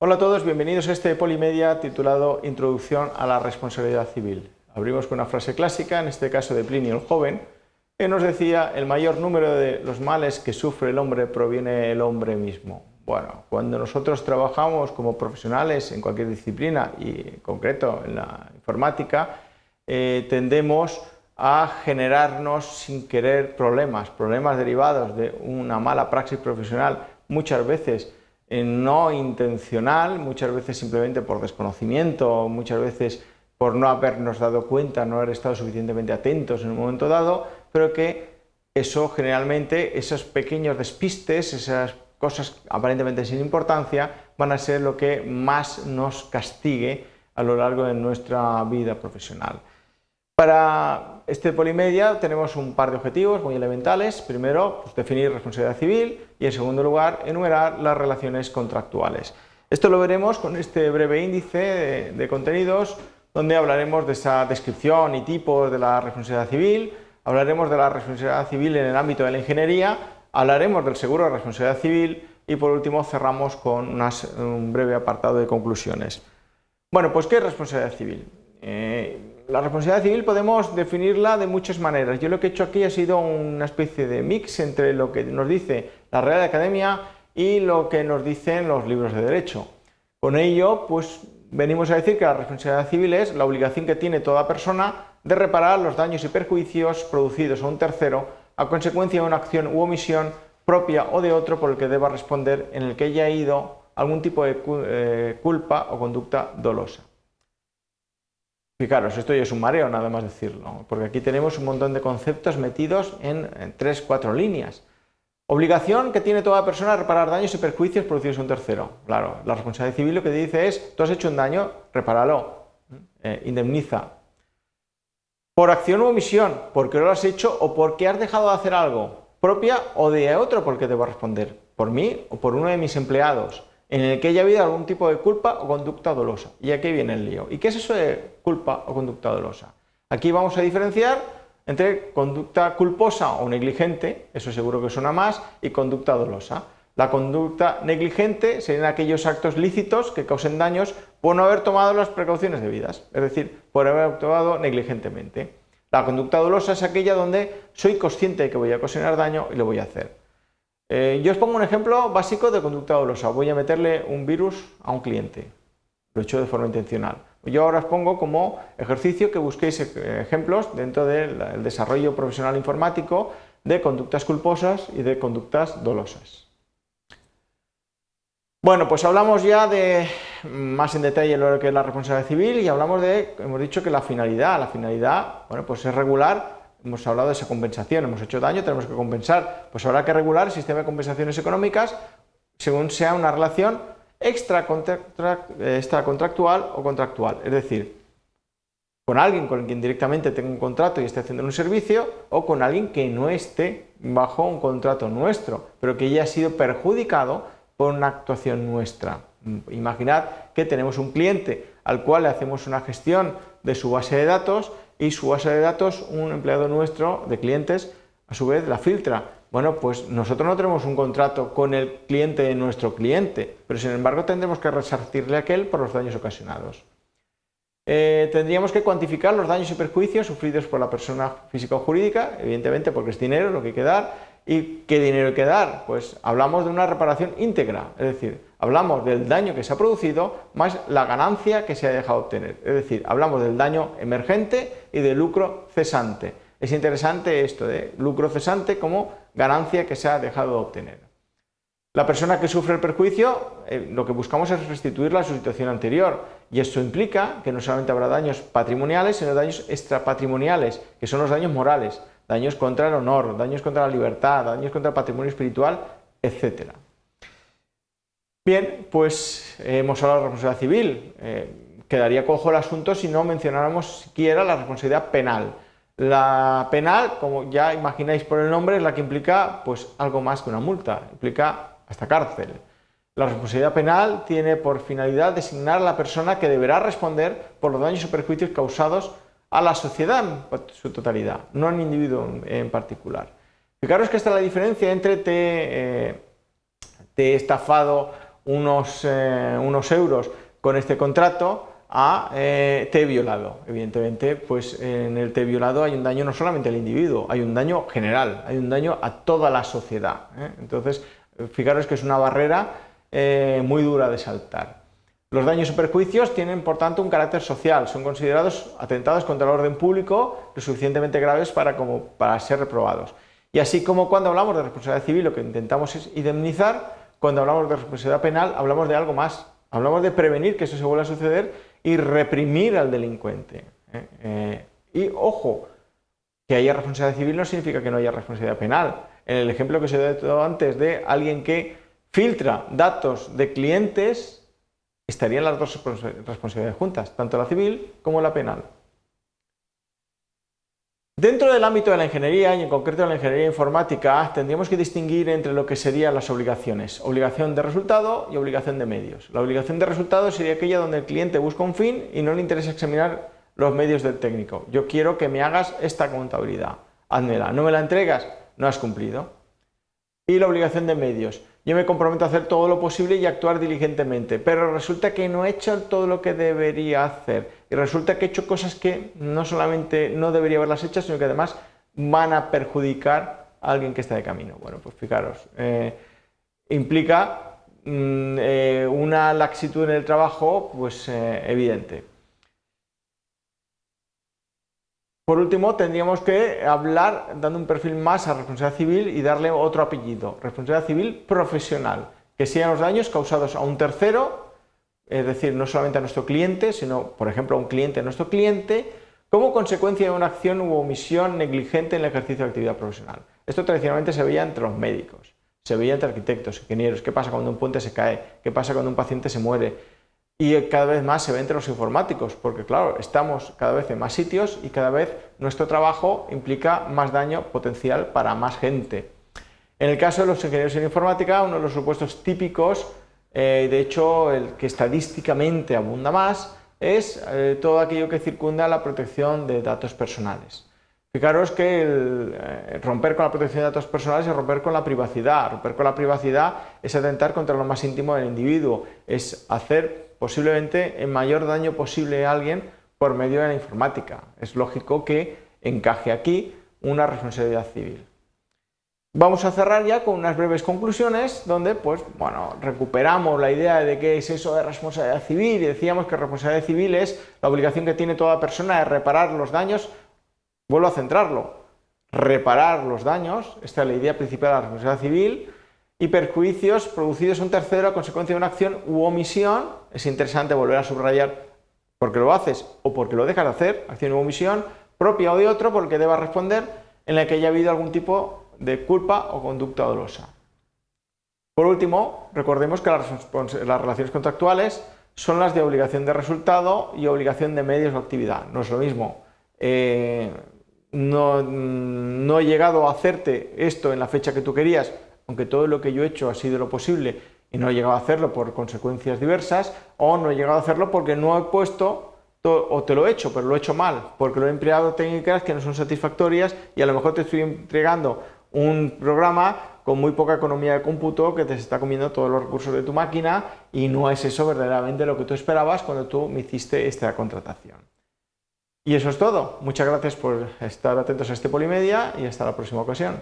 Hola a todos, bienvenidos a este Polimedia titulado Introducción a la responsabilidad civil. Abrimos con una frase clásica, en este caso de Plinio el Joven, que nos decía: el mayor número de los males que sufre el hombre proviene del hombre mismo. Bueno, cuando nosotros trabajamos como profesionales en cualquier disciplina y en concreto en la informática, tendemos a generarnos sin querer problemas derivados de una mala praxis profesional, muchas veces no intencional, muchas veces simplemente por desconocimiento, muchas veces por no habernos dado cuenta, no haber estado suficientemente atentos en un momento dado, pero que eso generalmente, esos pequeños despistes, esas cosas aparentemente sin importancia, van a ser lo que más nos castigue a lo largo de nuestra vida profesional. Para este Polimedia tenemos un par de objetivos muy elementales. Primero, pues, definir responsabilidad civil y, en segundo lugar, enumerar las relaciones contractuales. Esto lo veremos con este breve índice de contenidos, donde hablaremos de esa descripción y tipos de la responsabilidad civil, hablaremos de la responsabilidad civil en el ámbito de la ingeniería, hablaremos del seguro de responsabilidad civil y, por último, cerramos con un breve apartado de conclusiones. Bueno, pues ¿qué es responsabilidad civil? La responsabilidad civil podemos definirla de muchas maneras. Yo lo que he hecho aquí ha sido una especie de mix entre lo que nos dice la Real Academia y lo que nos dicen los libros de derecho. Con ello, pues venimos a decir que la responsabilidad civil es la obligación que tiene toda persona de reparar los daños y perjuicios producidos a un tercero a consecuencia de una acción u omisión propia o de otro por el que deba responder, en el que haya ido algún tipo de culpa o conducta dolosa. Fijaros, esto ya es un mareo nada más decirlo, porque aquí tenemos un montón de conceptos metidos en 3-4 líneas. Obligación que tiene toda persona a reparar daños y perjuicios producidos a un tercero. Claro, la responsabilidad civil lo que dice es: tú has hecho un daño, repáralo, indemniza. Por acción u omisión, porque no lo has hecho o porque has dejado de hacer algo, propia o de otro por el que debo responder, por mí o por uno de mis empleados, en el que haya habido algún tipo de culpa o conducta dolosa. Y aquí viene el lío. ¿Y qué es eso de culpa o conducta dolosa? Aquí vamos a diferenciar entre conducta culposa o negligente, eso seguro que suena más, y conducta dolosa. La conducta negligente serían aquellos actos lícitos que causen daños por no haber tomado las precauciones debidas, es decir, por haber actuado negligentemente. La conducta dolosa es aquella donde soy consciente de que voy a ocasionar daño y lo voy a hacer. Yo os pongo un ejemplo básico de conducta dolosa. Voy a meterle un virus a un cliente. Lo he hecho de forma intencional. Yo ahora os pongo como ejercicio que busquéis ejemplos dentro del desarrollo profesional informático de conductas culposas y de conductas dolosas. Bueno, pues hablamos ya de más en detalle lo que es la responsabilidad civil y hablamos de, hemos dicho que la finalidad, bueno, pues es regular. Hemos hablado de esa compensación, hemos hecho daño, tenemos que compensar, pues habrá que regular el sistema de compensaciones económicas según sea una relación extracontractual o contractual, es decir, con alguien con quien directamente tengo un contrato y esté haciendo un servicio, o con alguien que no esté bajo un contrato nuestro, pero que ya ha sido perjudicado por una actuación nuestra. Imaginad que tenemos un cliente al cual le hacemos una gestión de su base de datos y su base de datos, un empleado nuestro de clientes, a su vez la filtra. Bueno, pues nosotros no tenemos un contrato con el cliente de nuestro cliente, pero sin embargo tendremos que resarcirle a aquel por los daños ocasionados. Tendríamos que cuantificar los daños y perjuicios sufridos por la persona física o jurídica, evidentemente porque es dinero lo que hay que dar. ¿Y qué dinero hay que dar? Pues hablamos de una reparación íntegra, es decir, hablamos del daño que se ha producido más la ganancia que se ha dejado obtener, es decir, hablamos del daño emergente y del lucro cesante. Es interesante esto de lucro cesante como ganancia que se ha dejado de obtener. La persona que sufre el perjuicio, lo que buscamos es restituirla a su situación anterior, y esto implica que no solamente habrá daños patrimoniales, sino daños extrapatrimoniales, que son los daños morales, daños contra el honor, daños contra la libertad, daños contra el patrimonio espiritual, etc. Bien, pues hemos hablado de responsabilidad civil. Quedaría cojo el asunto si no mencionáramos siquiera la responsabilidad penal. La penal, como ya imagináis por el nombre, es la que implica pues algo más que una multa, implica hasta cárcel. La responsabilidad penal tiene por finalidad designar a la persona que deberá responder por los daños o perjuicios causados a la sociedad en su totalidad, no a un individuo en particular. Fijaros que esta es la diferencia entre te he estafado unos euros con este contrato a te he violado. Evidentemente, pues en el te he violado hay un daño no solamente al individuo, hay un daño general, hay un daño a toda la sociedad. Entonces, fijaros que es una barrera muy dura de saltar. Los daños o perjuicios tienen, por tanto, un carácter social, son considerados atentados contra el orden público lo suficientemente graves para ser reprobados. Y así como cuando hablamos de responsabilidad civil lo que intentamos es indemnizar, cuando hablamos de responsabilidad penal hablamos de algo más, hablamos de prevenir que eso se vuelva a suceder y reprimir al delincuente. Y ojo, que haya responsabilidad civil no significa que no haya responsabilidad penal. En el ejemplo que os he dado antes de alguien que filtra datos de clientes, estarían las dos responsabilidades juntas, tanto la civil como la penal. Dentro del ámbito de la ingeniería, y en concreto de la ingeniería informática, tendríamos que distinguir entre lo que serían las obligaciones, obligación de resultado y obligación de medios. La obligación de resultado sería aquella donde el cliente busca un fin y no le interesa examinar los medios del técnico. Yo quiero que me hagas esta contabilidad, házmela, no me la entregas, no has cumplido. Y la obligación de medios. Yo me comprometo a hacer todo lo posible y actuar diligentemente, pero resulta que no he hecho todo lo que debería hacer y resulta que he hecho cosas que no solamente no debería haberlas hechas, sino que además van a perjudicar a alguien que está de camino. Bueno, pues fijaros, implica una laxitud en el trabajo pues evidente. Por último, tendríamos que hablar dando un perfil más a responsabilidad civil y darle otro apellido, responsabilidad civil profesional, que sean los daños causados a un tercero, es decir, no solamente a nuestro cliente, sino, por ejemplo, a un cliente de nuestro cliente, como consecuencia de una acción u omisión negligente en el ejercicio de actividad profesional. Esto tradicionalmente se veía entre los médicos, se veía entre arquitectos, ingenieros. ¿Qué pasa cuando un puente se cae? ¿Qué pasa cuando un paciente se muere? Y cada vez más se ve entre los informáticos, porque claro, estamos cada vez en más sitios y cada vez nuestro trabajo implica más daño potencial para más gente. En el caso de los ingenieros en informática, uno de los supuestos típicos, de hecho el que estadísticamente abunda más, es todo aquello que circunda la protección de datos personales. Fijaros que romper con la protección de datos personales es romper con la privacidad. Romper con la privacidad es atentar contra lo más íntimo del individuo, es hacer posiblemente el mayor daño posible a alguien por medio de la informática. Es lógico que encaje aquí una responsabilidad civil. Vamos a cerrar ya con unas breves conclusiones donde, pues, bueno, recuperamos la idea de qué es eso de responsabilidad civil y decíamos que responsabilidad civil es la obligación que tiene toda persona de reparar los daños. Vuelvo a centrarlo, reparar los daños, esta es la idea principal de la responsabilidad civil, y perjuicios producidos a un tercero a consecuencia de una acción u omisión. Es interesante volver a subrayar porque lo haces o porque lo dejas de hacer, acción u omisión, propia o de otro, por el que debas responder, en la que haya habido algún tipo de culpa o conducta dolosa. Por último, recordemos que las relaciones contractuales son las de obligación de resultado y obligación de medios o actividad. No es lo mismo. No he llegado a hacerte esto en la fecha que tú querías, aunque todo lo que yo he hecho ha sido lo posible y no he llegado a hacerlo por consecuencias diversas, o no he llegado a hacerlo porque no he puesto, o te lo he hecho, pero lo he hecho mal, porque lo he empleado técnicas que no son satisfactorias y a lo mejor te estoy entregando un programa con muy poca economía de cómputo que te está comiendo todos los recursos de tu máquina y no es eso verdaderamente lo que tú esperabas cuando tú me hiciste esta contratación. Y eso es todo. Muchas gracias por estar atentos a este Polimedia y hasta la próxima ocasión.